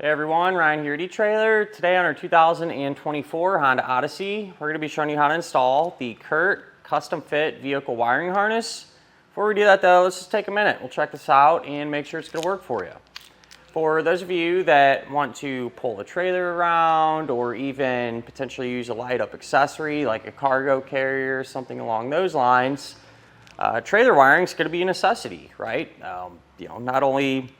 Hey everyone, Ryan here at etrailer. Today on our 2024 Honda Odyssey, we're going to be showing you how to install the Curt custom fit vehicle wiring harness. Before we do that though, let's just take a minute. We'll check this out and make sure it's going to work for you. For those of you that want to pull a trailer around or even potentially use a light up accessory like a cargo carrier, something along those lines, trailer wiring is going to be a necessity, right? Not only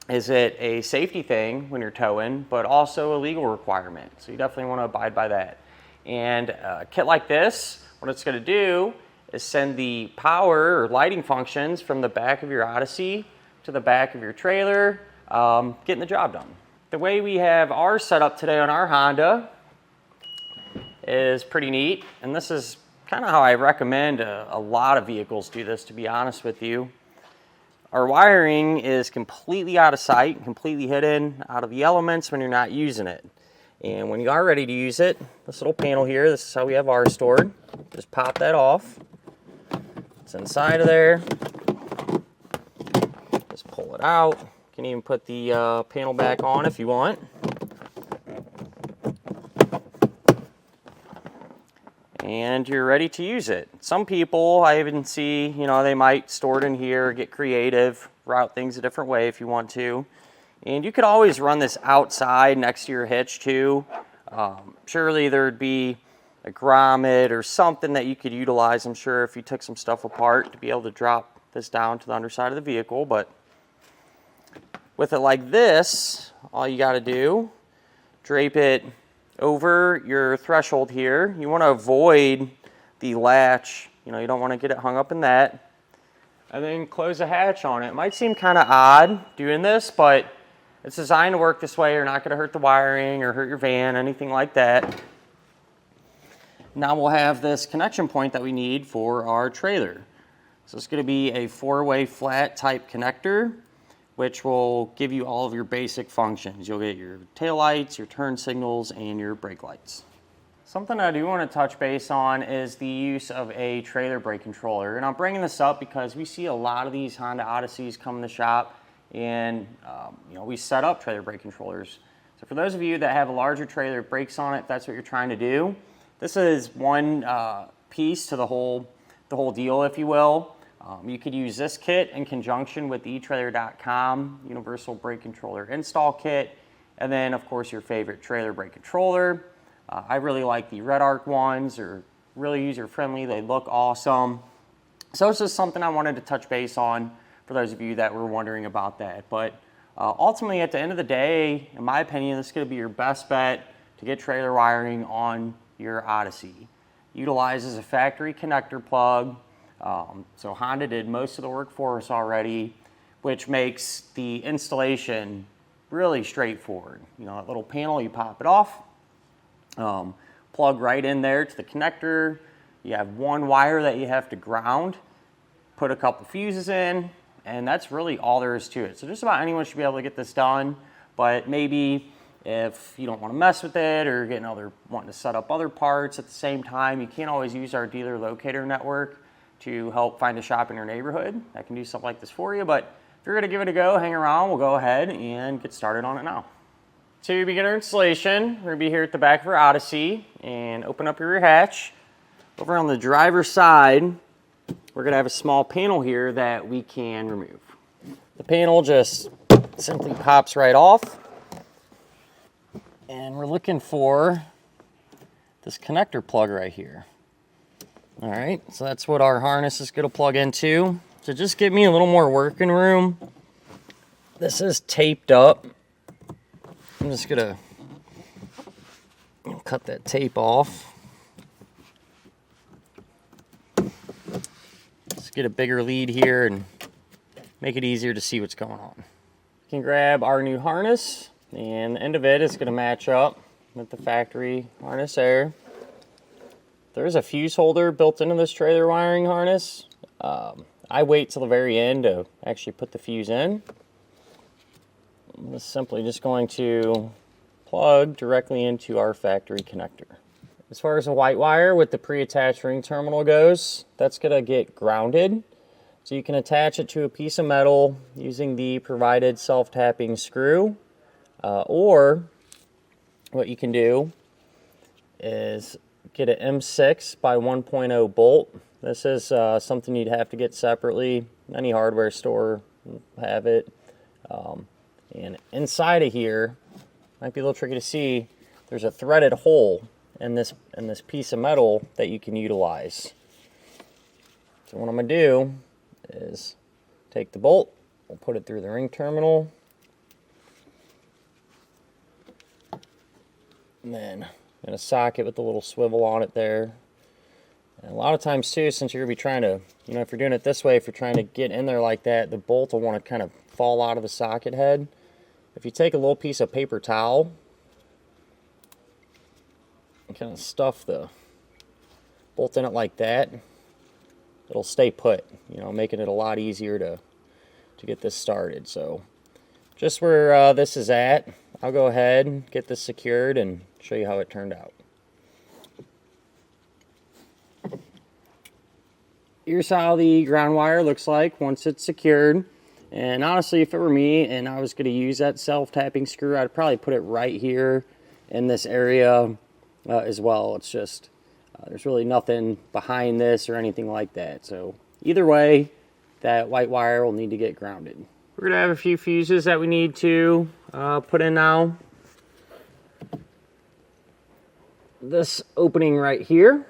is it a safety thing when you're towing, but also a legal requirement. So you definitely want to abide by that. And a kit like this, what it's going to do is send the power or lighting functions from the back of your Odyssey to the back of your trailer, getting the job done. The way we have ours set up today on our Honda is pretty neat. And this is kind of how I recommend a lot of vehicles do this, to be honest with you. Our wiring is completely out of sight, completely hidden out of the elements when you're not using it. And when you are ready to use it, this little panel here, this is how we have ours stored. Just pop that off. It's inside of there. Just pull it out. You can even put the panel back on if you want. And you're ready to use it. Some people, I even see, they might store it in here, get creative, route things a different way if you want to. And you could always run this outside next to your hitch too. Surely there'd be a grommet or something that you could utilize, I'm sure, if you took some stuff apart to be able to drop this down to the underside of the vehicle. But with it like this, all you gotta do, drape it over your threshold here. You want to avoid the latch, you don't want to get it hung up in that. And then close the hatch on it. It might seem kind of odd doing this, but it's designed to work this way. You're not going to hurt the wiring or hurt your van, anything like that. Now we'll have this connection point that we need for our trailer. So it's going to be a 4-way flat type connector, which will give you all of your basic functions. You'll get your tail lights, your turn signals, and your brake lights. Something I do want to touch base on is the use of a trailer brake controller. And I'm bringing this up because we see a lot of these Honda Odysseys come in the shop, and we set up trailer brake controllers. So for those of you that have a larger trailer brakes on it, if that's what you're trying to do, this is one piece to the whole deal, if you will. You could use this kit in conjunction with the etrailer.com universal brake controller install kit, and then of course your favorite trailer brake controller. I really like the Red Arc ones. They're really user friendly, they look awesome. So it's just something I wanted to touch base on for those of you that were wondering about that. But ultimately, at the end of the day, in my opinion, this is going to be your best bet to get trailer wiring on your Odyssey. Utilizes a factory connector plug. So Honda did most of the work for us already, which makes the installation really straightforward. That little panel, you pop it off, plug right in there to the connector. You have one wire that you have to ground, put a couple fuses in, and that's really all there is to it. So just about anyone should be able to get this done, but maybe if you don't want to mess with it or wanting to set up other parts at the same time, you can't always use our dealer locator network to help find a shop in your neighborhood that can do something like this for you. But if you're going to give it a go, hang around, we'll go ahead and get started on it now. To begin our installation, we're going to be here at the back of our Odyssey and open up your rear hatch. Over on the driver's side, we're going to have a small panel here that we can remove. The panel just simply pops right off, and we're looking for this connector plug right here. All right, so that's what our harness is going to plug into. So just give me a little more working room. This is taped up. I'm just going to cut that tape off. Let's get a bigger lead here and make it easier to see what's going on. You can grab our new harness, and the end of it is going to match up with the factory harness there. There's a fuse holder built into this trailer wiring harness. I wait till the very end to actually put the fuse in. I'm simply just going to plug directly into our factory connector. As far as the white wire with the pre-attached ring terminal goes, that's going to get grounded. So you can attach it to a piece of metal using the provided self-tapping screw. Or what you can do is get an M6 by 1.0 bolt. This is something you'd have to get separately. Any hardware store will have it. And inside of here, might be a little tricky to see, there's a threaded hole in this piece of metal that you can utilize. So what I'm going to do is take the bolt, we'll put it through the ring terminal, and then I'm going to socket with the little swivel on it there. And a lot of times too, since you're going to be trying to, if you're doing it this way, if you're trying to get in there like that, the bolt will want to kind of fall out of the socket head. If you take a little piece of paper towel and kind of stuff the bolt in it like that, it'll stay put, making it a lot easier to get this started. So just where this is at, I'll go ahead and get this secured and show you how it turned out. Here's how the ground wire looks like once it's secured. And honestly, if it were me and I was going to use that self-tapping screw, I'd probably put it right here in this area as well. It's just, there's really nothing behind this or anything like that. So either way, that white wire will need to get grounded. We're going to have a few fuses that we need to put in now. This opening right here,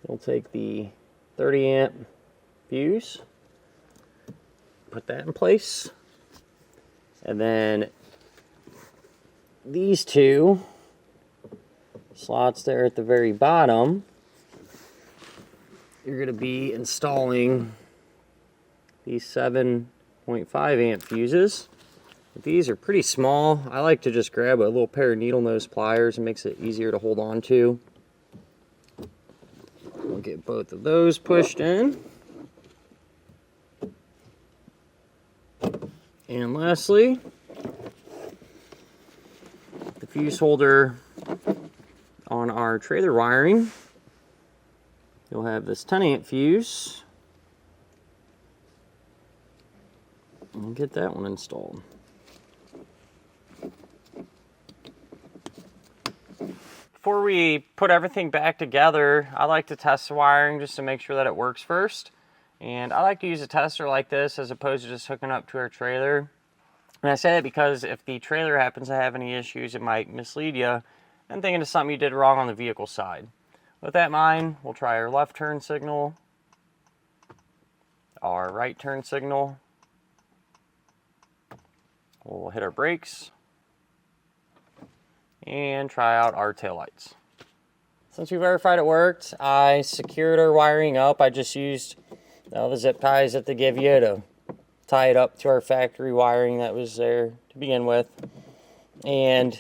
we'll take the 30 amp fuse, put that in place, and then these two slots there at the very bottom, you're going to be installing these 7.5 amp fuses. These are pretty small. I like to just grab a little pair of needle nose pliers. It makes it easier to hold on to. We'll get both of those pushed in. And lastly, the fuse holder on our trailer wiring. You'll have this 10 amp fuse. And get that one installed. Before we put everything back together, I like to test the wiring just to make sure that it works first. And I like to use a tester like this as opposed to just hooking up to our trailer. And I say that because if the trailer happens to have any issues, it might mislead you and thinking of something you did wrong on the vehicle side. With that in mind, we'll try our left turn signal, our right turn signal. We'll hit our brakes and try out our taillights. Since we verified it worked, I secured our wiring up. I just used the zip ties that they give you to tie it up to our factory wiring that was there to begin with. And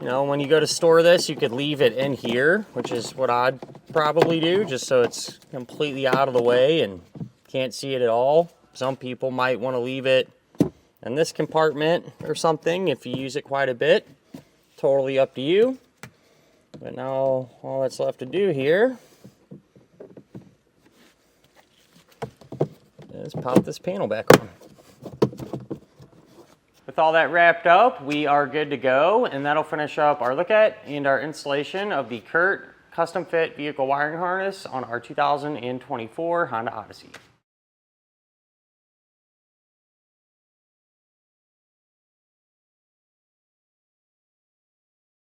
when you go to store this, you could leave it in here, which is what I'd probably do, just so it's completely out of the way and can't see it at all. Some people might want to leave it in this compartment or something if you use it quite a bit. Totally up to you. But now all that's left to do here is pop this panel back on. With all that wrapped up, we are good to go, and that'll finish up our look at and our installation of the Curt custom fit vehicle wiring harness on our 2024 Honda Odyssey.